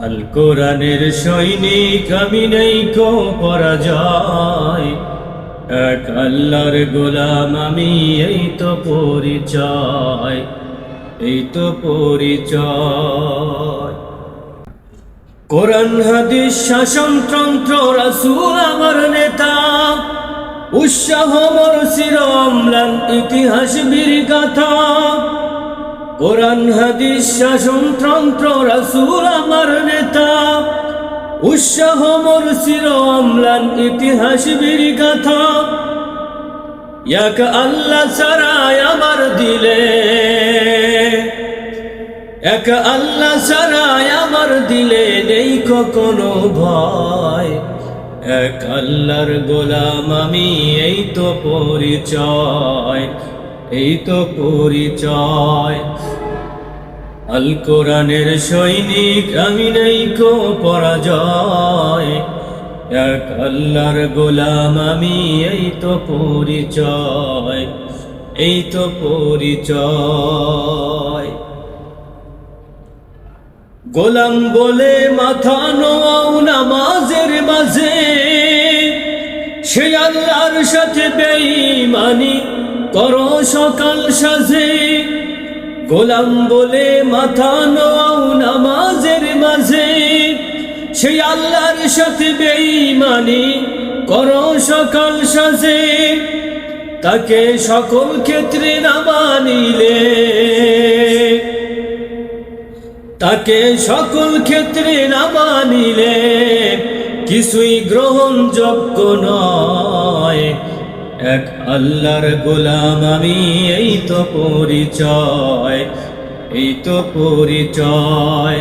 আল কোরআনের সৈনিক আমি নেই কো পরাজয়, এক আল্লাহর গোলাম আমি, এই তো পরিচয়, এই তো পরিচয়। কোরআন হাদিস শাসনতন্ত্র রাসূল আমার নেতা, উৎসাহ মোর চির অম্লান ইতিহাস বীর গাথা। কোরআন হাদিস শাসনতন্ত্র রাসূল আমার নেতা, উৎসাহ মোর চির অম্লান ইতিহাস বীর গাথা। এক আল্লাহ ছাড়াই আমার দিলে, এক আল্লাহ ছাড়াই আমার দিলে নেই কোনো ভয়, এক আল্লাহর গোলাম আমি, এই তো পরিচয়, এই তো পরিচয়। আল কোরআনের সৈনিক আমি নেই কো পরাজয়, এক আল্লাহর গোলাম আমি, এই তো পরিচয়, এই তো পরিচয়। গোলাম বলে মাথা নোয়াও নামাজের মাঝে, সে আল্লাহর সাথে বেঈমানি করো সকাল সাজে। গোলাম বলে মাথা নোয়াও নামাজের মাঝে, সে আল্লাহর সাথে বেঈমানি করো সকাল সাজে। তাকে সকল ক্ষেত্রে না মানিলে, তাকে সকল ক্ষেত্রে না মানিলে কিছুই গ্রহণযোগ্য নয়, এক আল্লাহর গোলাম আমি, এই তো পরিচয়, এই তো পরিচয়।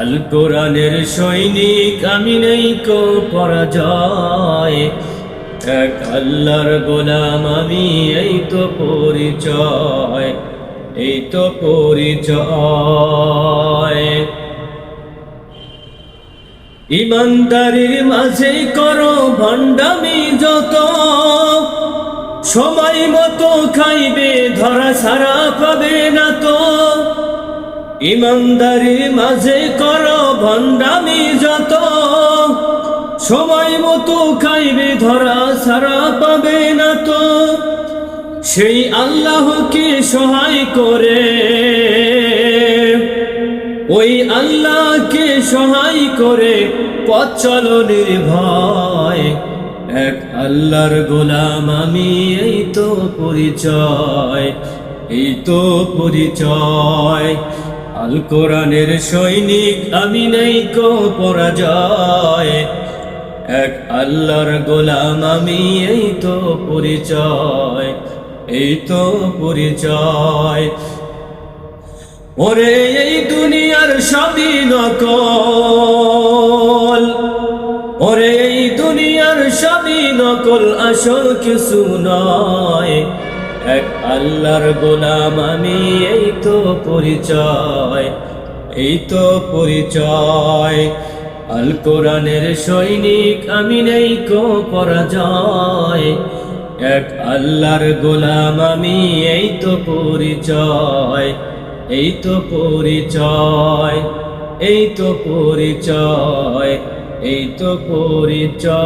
আল কোরআনের সৈনিক আমি নেই কো পরাজয়, এক আল্লাহর গোলাম আমি, এই তো পরিচয়, এই তো পরিচয়। ইমানদারির মাঝে করো ভণ্ডামি যত, সময় মতো খাইবে ধরা ছাড়া পাবে না তো। ইমানদারির মাঝে করো ভণ্ডামি যত, সময় মতো খাইবে ধরা ছাড়া পাবে না তো। সেই আল্লাহকে সহায় করে, ওই আল্লাহকে সহায় করে পথ চলো নির্ভয়, এক আল্লাহর গোলাম আমি, এই তো পরিচয়, এই তো পরিচয়। আল কোরআনের সৈনিক আমি নেই কো পরাজয়, এক আল্লাহর গোলাম আমি, এই তো পরিচয়, এই তো পরিচয়। ওরে এই দুনিয়ার সবই নকল, ওরে এই দুনিয়ার সবই নকল, আসল কিছু নয়, এক আল্লাহর গোলাম আমি, এই তো পরিচয়, এই তো পরিচয়। আল কোরআনের সৈনিক আমি নেই কো পরাজয়, এক আল্লাহর গোলাম আমি, এই তো পরিচয়, এই তো পরিচয়, এই তো পরিচয়, এই তো পরিচয়।